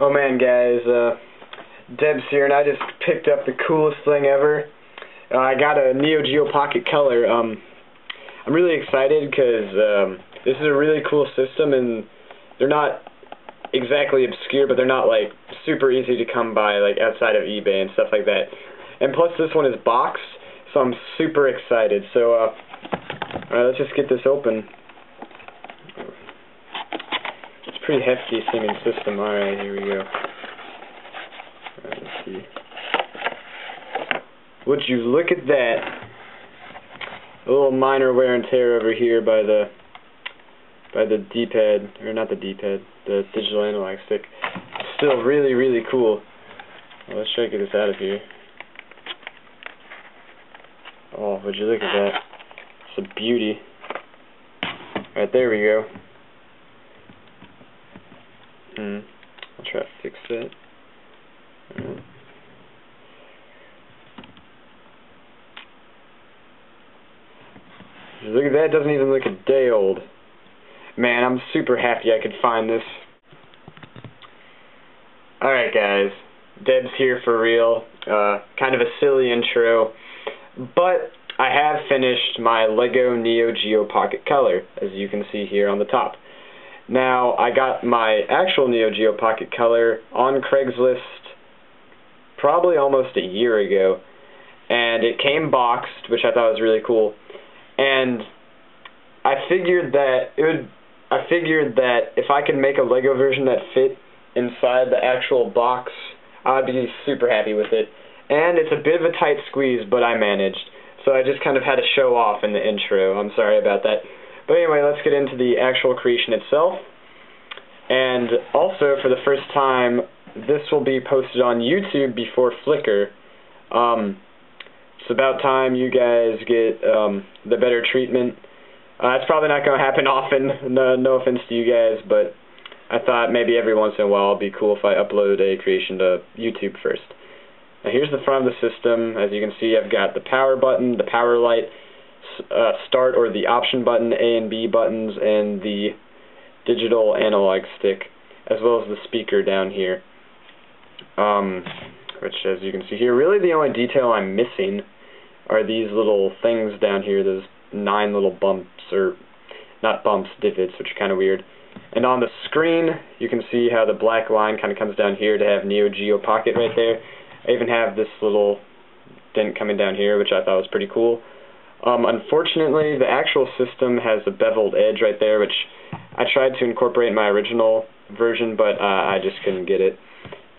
Oh man, guys, Deb's here, and I just picked up the coolest thing ever. I got a Neo Geo Pocket Color. I'm really excited because this is a really cool system, and they're not exactly obscure, but they're not like super easy to come by, like outside of eBay and stuff like that. And plus, this one is boxed, so I'm super excited. So, alright, let's just get this open. It's a pretty hefty seeming system. Alright, here we go. Alright, let's see. Would you look at that? A little minor wear and tear over here by the D-pad, or not the D-pad, the digital analog stick. Still really, really cool. Well, let's try to get this out of here. Oh, would you look at that? It's a beauty. Alright, there we go. I'll try to fix that. Alright. Look at that, it doesn't even look a day old. Man, I'm super happy I could find this. Alright guys, Deb's here for real. Kind of a silly intro, but I have finished my Lego Neo Geo Pocket Color, as you can see here on the top. Now, I got my actual Neo Geo Pocket Color on Craigslist probably almost a year ago, and it came boxed, which I thought was really cool. And I figured that if I could make a Lego version that fit inside the actual box, I'd be super happy with it. And it's a bit of a tight squeeze, but I managed. So I just kind of had to show off in the intro. I'm sorry about that. But anyway, let's get into the actual creation itself. And also, for the first time, this will be posted on YouTube before Flickr. It's about time you guys get the better treatment. It's probably not going to happen often, no offense to you guys, but I thought maybe every once in a while it'd be cool if I upload a creation to YouTube first. Now here's the front of the system. As you can see, I've got the power button, the power light, start or the option button, A and B buttons, and the digital analog stick, as well as the speaker down here. Which, as you can see here, really the only detail I'm missing are these little things down here, those 9 little bumps, or not bumps, divots, which are kind of weird. And on the screen, you can see how the black line kind of comes down here to have Neo Geo Pocket right there. I even have this little dent coming down here, which I thought was pretty cool. Unfortunately, the actual system has a beveled edge right there, which I tried to incorporate in my original version, but I just couldn't get it.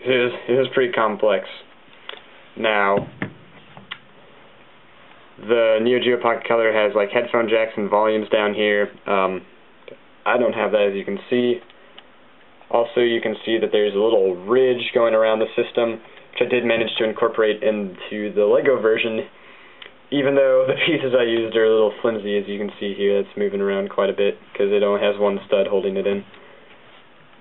It was pretty complex. Now, the Neo Geo Pocket Color has like headphone jacks and volumes down here. I don't have that, as you can see. Also, you can see that there's a little ridge going around the system, which I did manage to incorporate into the Lego version, even though the pieces I used are a little flimsy, as you can see here. It's moving around quite a bit because it only has one stud holding it in.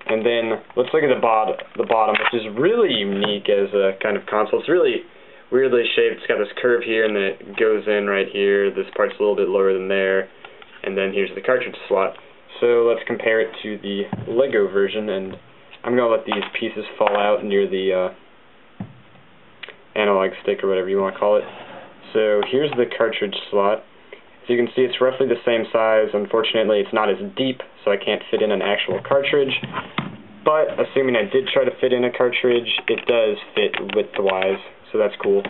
And then let's look at the bottom, which is really unique as a kind of console. It's really weirdly shaped. It's got this curve here, and then it goes in right here. This part's a little bit lower than there, and then here's the cartridge slot. So let's compare it to the Lego version, and I'm going to let these pieces fall out near the analog stick, or whatever you want to call it. So here's the cartridge slot. As you can see, it's roughly the same size. Unfortunately, it's not as deep, so I can't fit in an actual cartridge. But assuming I did try to fit in a cartridge, it does fit width-wise, so that's cool.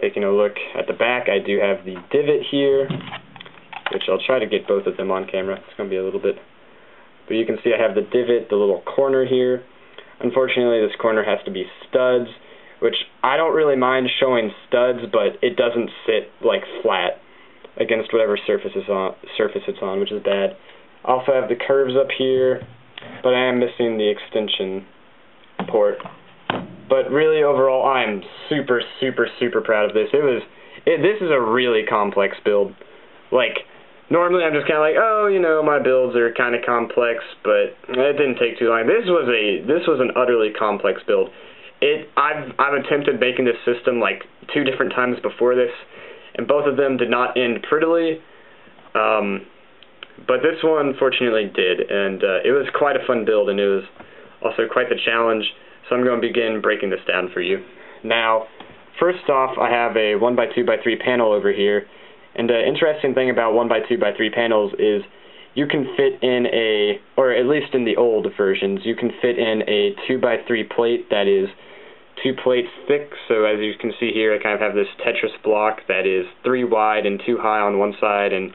Taking a look at the back, I do have the divot here, which I'll try to get both of them on camera. It's going to be a little bit. But you can see I have the divot, the little corner here. Unfortunately, this corner has to be studs, which I don't really mind showing studs, but it doesn't sit like flat against whatever surface it's on, which is bad. I also have the curves up here, but I am missing the extension port. But really, overall, I'm super, super, super proud of this. This is a really complex build. Like, normally I'm just kind of like, oh, you know, my builds are kind of complex, but it didn't take too long. This was an utterly complex build. I've attempted making this system like 2 different times before this, and both of them did not end prettily. But this one, fortunately, did, and it was quite a fun build, and it was Also quite the challenge, so I'm going to begin breaking this down for you. Now, first off, I have a 1x2x3 panel over here, and the interesting thing about 1x2x3 panels is you can fit in a, or at least in the old versions, you can fit in a 2x3 plate that is 2 plates thick. So as you can see here, I kind of have this Tetris block that is 3 wide and 2 high on one side, and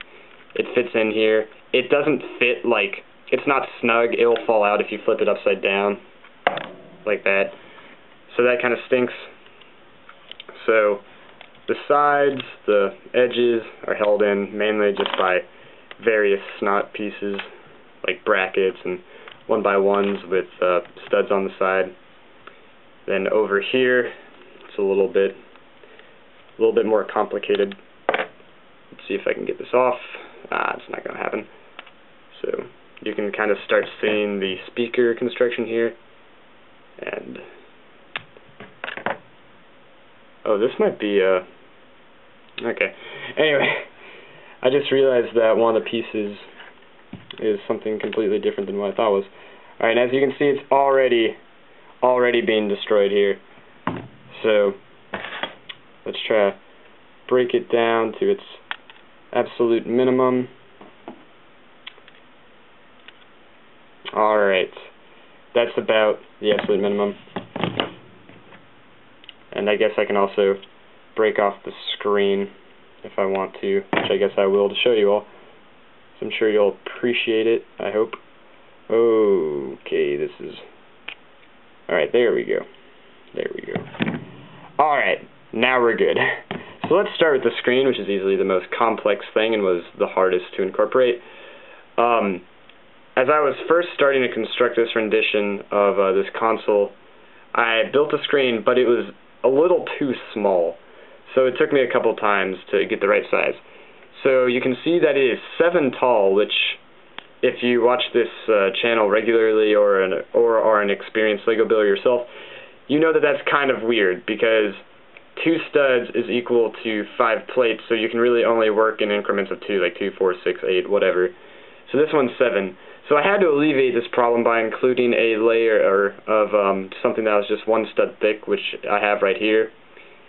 it fits in here. It doesn't fit, like, it's not snug. It'll fall out if you flip it upside down, like that. So that kind of stinks. So the sides, the edges are held in mainly just by various snot pieces, like brackets and 1x1s with studs on the side. Then over here, it's a little bit more complicated. Let's see if I can get this off. It's not going to happen. So you can kind of start seeing the speaker construction here. And oh, this might be okay. Anyway, I just realized that one of the pieces is something completely different than what I thought it was. Alright, as you can see, it's already being destroyed here. So let's try to break it down to its absolute minimum. Alright, that's about the absolute minimum. And I guess I can also break off the screen if I want to, which I guess I will to show you all. So I'm sure you'll appreciate it, I hope. Okay, this is... Alright, there we go. There we go. Alright, now we're good. So let's start with the screen, which is easily the most complex thing and was the hardest to incorporate. As I was first starting to construct this rendition of this console, I built a screen, but it was a little too small. So it took me a couple times to get the right size. So you can see that it is 7 tall, which if you watch this channel regularly or are an experienced Lego builder yourself, you know that that's kind of weird because 2 studs is equal to 5 plates, so you can really only work in increments of 2, like 2, 4, 6, 8, whatever. So this one's 7. So I had to alleviate this problem by including a layer of something that was just 1 stud thick, which I have right here.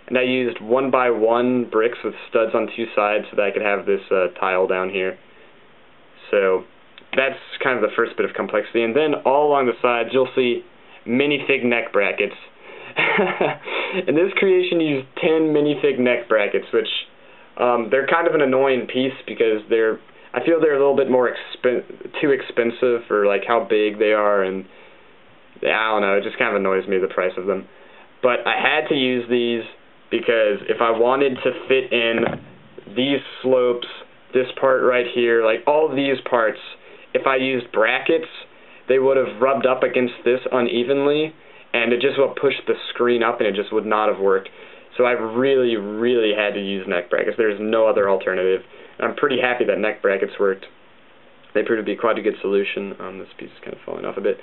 And I used 1x1 bricks with studs on 2 sides so that I could have this tile down here. So that's kind of the first bit of complexity. And then all along the sides you'll see minifig neck brackets. And this creation used 10 minifig neck brackets, which they're kind of an annoying piece because I feel they're a little bit more too expensive for like how big they are, and I don't know, it just kind of annoys me, the price of them. But I had to use these because if I wanted to fit in these slopes, this part right here, like all these parts, if I used brackets, they would have rubbed up against this unevenly, and it just would push the screen up, and it just would not have worked. So I really, really had to use neck brackets. There's no other alternative. I'm pretty happy that neck brackets worked. They proved to be quite a good solution. This piece is kind of falling off a bit.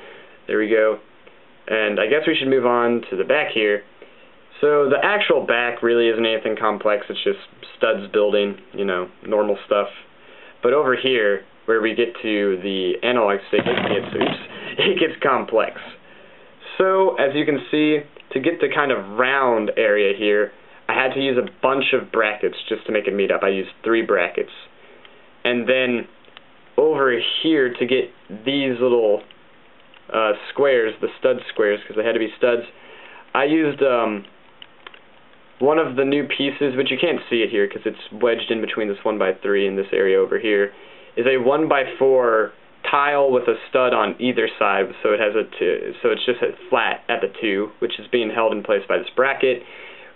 There we go. And I guess we should move on to the back here. So the actual back really isn't anything complex. It's just studs building, you know, normal stuff. But over here, where we get to the analog stick, it gets complex. So as you can see, to get the kind of round area here, I had to use a bunch of brackets just to make it meet up. I used 3 brackets. And then over here, to get these little squares, the stud squares, because they had to be studs, I used one of the new pieces, which you can't see it here because it's wedged in between this 1x3 and this area over here, is a 1x4 tile with a stud on either side, so it has so it's just flat at the 2, which is being held in place by this bracket,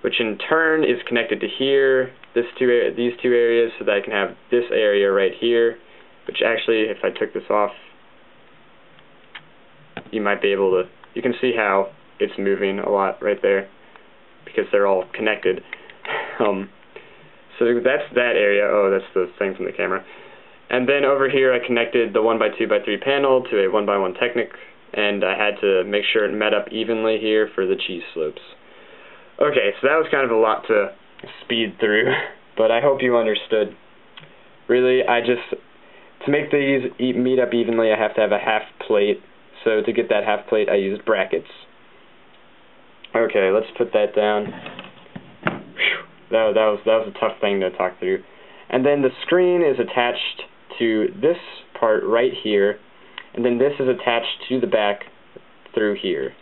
which in turn is connected to here, these 2 areas, so that I can have this area right here, which actually, if I took this off, you might be able to, you can see how it's moving a lot right there, because they're all connected. So that's that area. Oh, that's the thing from the camera. And then over here I connected the 1x2x3 panel to a 1x1 Technic, and I had to make sure it met up evenly here for the cheese slopes. Okay, so that was kind of a lot to speed through, but I hope you understood. Really, to make these meet up evenly, I have to have a half plate so to get that half plate I used brackets. Okay, let's put that down. Whew. That was a tough thing to talk through. And then the screen is attached to this part right here, and then this is attached to the back through here.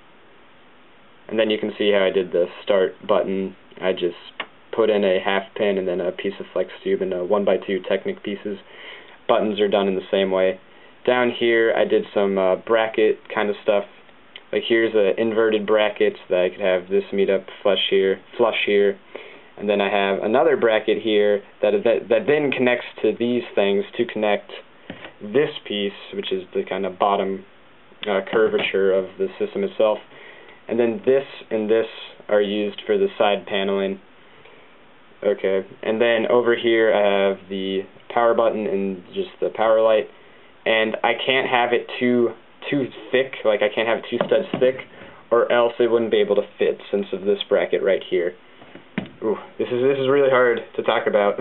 And then you can see how I did the start button. I just put in a half pin and then a piece of flex tube and a 1x2 Technic pieces. Buttons are done in the same way. Down here I did some bracket kind of stuff. Like here's inverted brackets that I could have this meet up flush here, and then I have another bracket here that then connects to these things to connect this piece, which is the kind of bottom curvature of the system itself. And then this and this are used for the side paneling. Okay, and then over here I have the power button and just the power light, and I can't have it too thick, like I can't have it 2 studs thick, or else it wouldn't be able to fit since of this bracket right here. Ooh, this is really hard to talk about.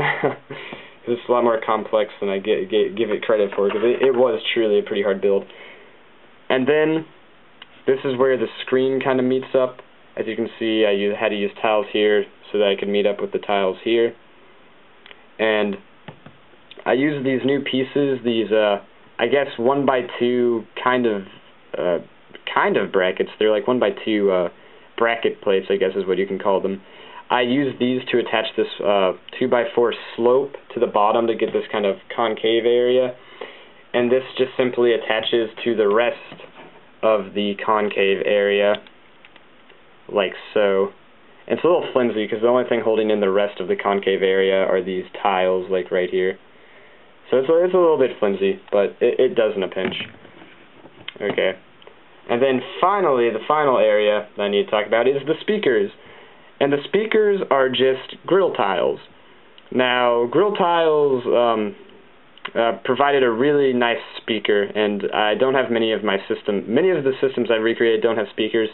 It's a lot more complex than I give it credit for, because it was truly a pretty hard build. And then this is where the screen kind of meets up. As you can see, I had to use tiles here so that I could meet up with the tiles here. And I used these new pieces, these I guess 1x2 kind of brackets. They're like 1x2 bracket plates, I guess is what you can call them. I used these to attach this 2x4 slope to the bottom to get this kind of concave area, and this just simply attaches to the rest of the concave area, like so. And it's a little flimsy because the only thing holding in the rest of the concave area are these tiles, like right here. So it's a little bit flimsy, but it does in a pinch. Okay. And then finally, the final area that I need to talk about is the speakers. And the speakers are just grill tiles. Now, grill tiles provided a really nice speaker, and I don't have many of the systems I've recreated don't have speakers,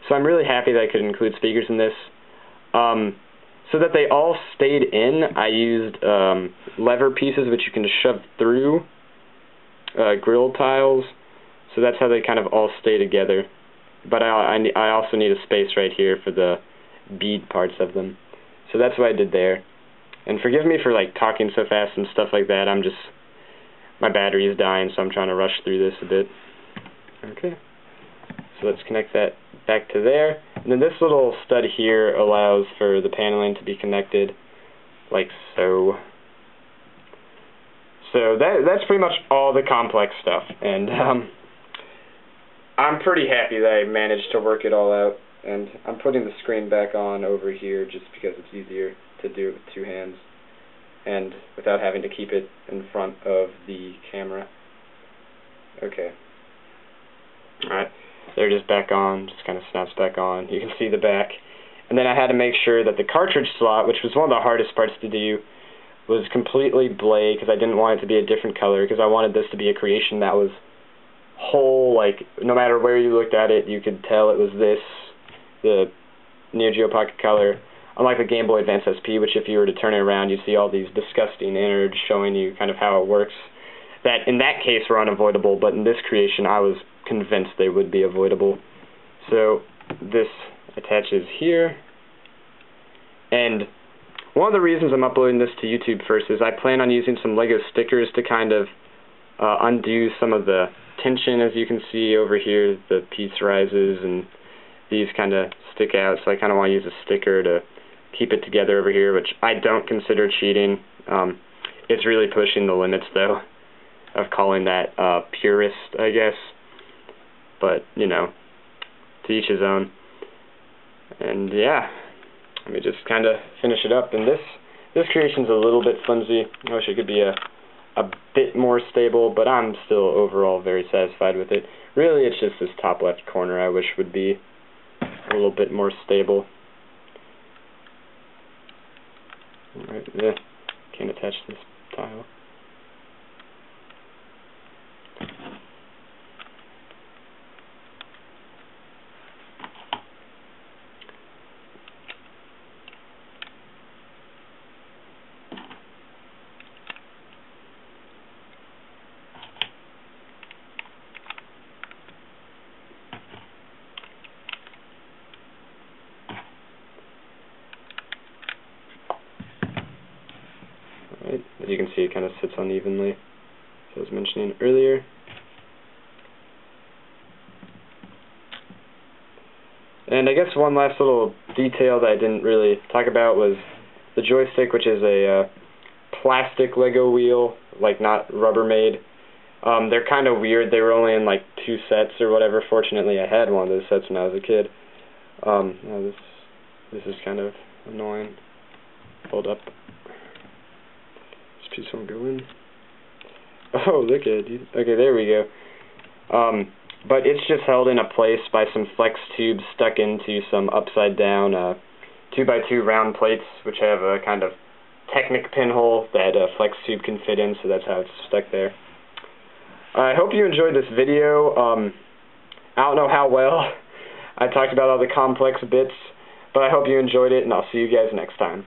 so I'm really happy that I could include speakers in this. So that they all stayed in, I used lever pieces which you can shove through grill tiles, so that's how they kind of all stay together. But I also need a space right here for the bead parts of them. So that's what I did there. And forgive me for like talking so fast and stuff like that. My battery is dying, so I'm trying to rush through this a bit. Okay. So let's connect that back to there. And then this little stud here allows for the paneling to be connected like so. So that's pretty much all the complex stuff. And I'm pretty happy that I managed to work it all out. And I'm putting the screen back on over here just because it's easier to do it with 2 hands and without having to keep it in front of the camera. Okay. Alright, they're just back on, just kind of snaps back on. You can see the back. And then I had to make sure that the cartridge slot, which was one of the hardest parts to do, was completely blade, because I didn't want it to be a different color, because I wanted this to be a creation that was whole, like, no matter where you looked at it, you could tell it was this, the Neo Geo Pocket Color, unlike the Game Boy Advance SP, which if you were to turn it around, you'd see all these disgusting innards showing you kind of how it works, that in that case were unavoidable, but in this creation I was convinced they would be avoidable. So this attaches here, and one of the reasons I'm uploading this to YouTube first is I plan on using some Lego stickers to kind of undo some of the tension. As you can see over here, the piece rises and these kind of stick out, so I kind of want to use a sticker to keep it together over here, which I don't consider cheating. It's really pushing the limits, though, of calling that purist, I guess. But, you know, to each his own. And, yeah, let me just kind of finish it up. And this creation's a little bit flimsy. I wish it could be a bit more stable, but I'm still overall very satisfied with it. Really, it's just this top left corner I wish would be a little bit more stable. Alright, yeah, can't attach this tile. you can see it kind of sits unevenly, as I was mentioning earlier. And I guess one last little detail that I didn't really talk about was the joystick, which is a plastic Lego wheel, like not Rubbermaid. They're kind of weird. They were only in like 2 sets or whatever. Fortunately, I had one of those sets when I was a kid. Oh, this is kind of annoying. Hold up. This piece won't go in. Oh, look at it. Okay, there we go. But it's just held in a place by some flex tubes stuck into some upside down 2x2 round plates, which have a kind of Technic pinhole that a flex tube can fit in, so that's how it's stuck there. I hope you enjoyed this video. I don't know how well I talked about all the complex bits, but I hope you enjoyed it, and I'll see you guys next time.